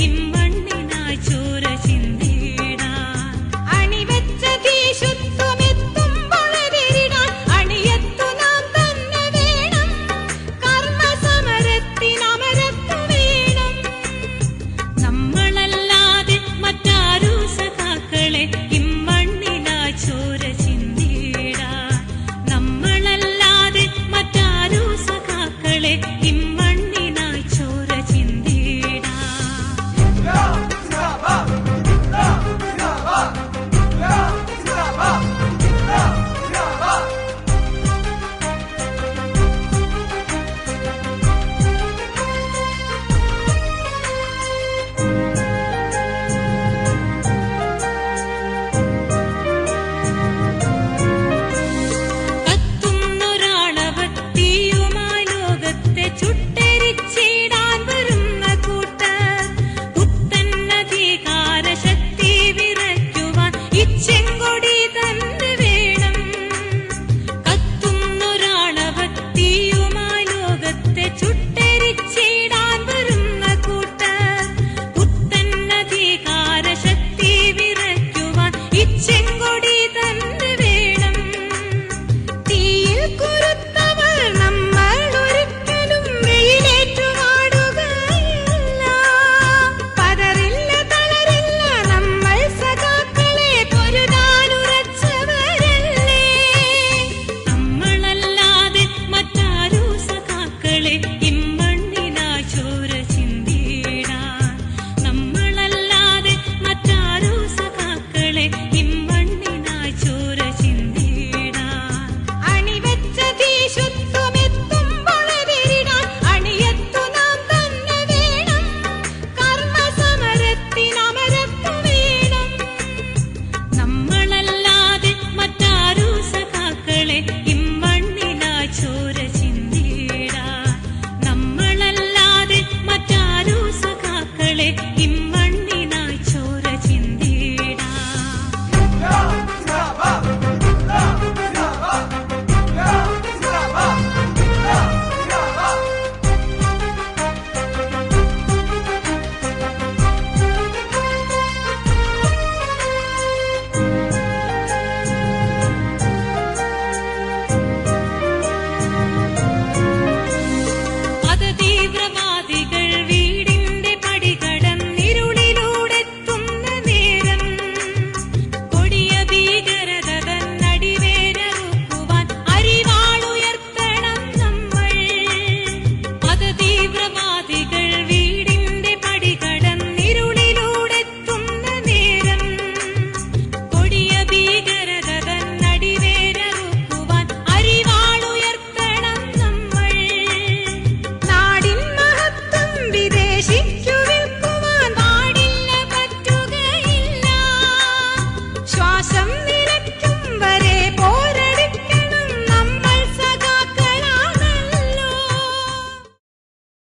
ഇമ്മണ്ണിനായി ചോര ചിന്തിടാൻ അണിവെച്ച തീശുത്വമെത്തുമ്പോഴെതിരിടാൻ അണിയത്തു നാം തന്നെ വേണം കർമ്മസമരത്തിനമരത്തു വേണം നമ്മളല്ലാതെ മറ്റാരു സഖാക്കളെ ഇമ്മണ്ണിനായി ചോര ചിന്തിടാൻ നമ്മളല്ലാതെ മറ്റാരു സഖാക്കളെ ഇമ്മണ്ണിനായി ചോര കത്തുന്നൊരാളവത്തിയുമായി ലോകത്തെ ചുട്ടരിച്ചിടാൻ വരുന്ന കൂട്ടർ പുത്തന്നധികാര ശക്തി വിറയ്ക്കുവാൻ ഇച്ചെങ്കൊടി തന്നെ വേണം കത്തുന്നൊരാളവത്തിയുമായി ലോകത്തെ ചുട്ടരിച്ചിടാൻ വരുന്ന കൂട്ടർ പുത്തന്നധികാര ശക്തി വിറയ്ക്കുവാൻ ഇച്ചെങ്കൊടി തന്നെ വേണം തീയിൽ കുരുത്തവർ നമ്മൾ ഒരിക്കലും വെയിലേറ്റുവാടുകയില്ല പതറില്ല തളരില്ല നമ്മൾ സഖാക്കളെ പൊരുതാനുറച്ചവരല്ലേ നമ്മളല്ലാതെ മറ്റാരു സഖാക്കളെ ഇമ്മണ്ണിനായി ചോര ചിന്തിടാൻ നമ്മളല്ലാതെ മറ്റാരു സഖാക്കളെ ഇമ്മണ്ണിനായി ചോര ചിന്തിടാൻ അണിവെച്ച തീശുത്വമെത്തുമ്പോഴെതിരിടാൻ അണിയത്തു നാം തന്നെ വേണം കർമ്മസമരത്തിനമരത്തു വേണം നമ്മളല്ലാതെ മറ്റാരു സഖാക്കളെ ഇമ്മണ്ണിനായി ചോര ചിന്തിടാൻ നമ്മളല്ലാതെ മറ്റാരു സഖാക്കളെ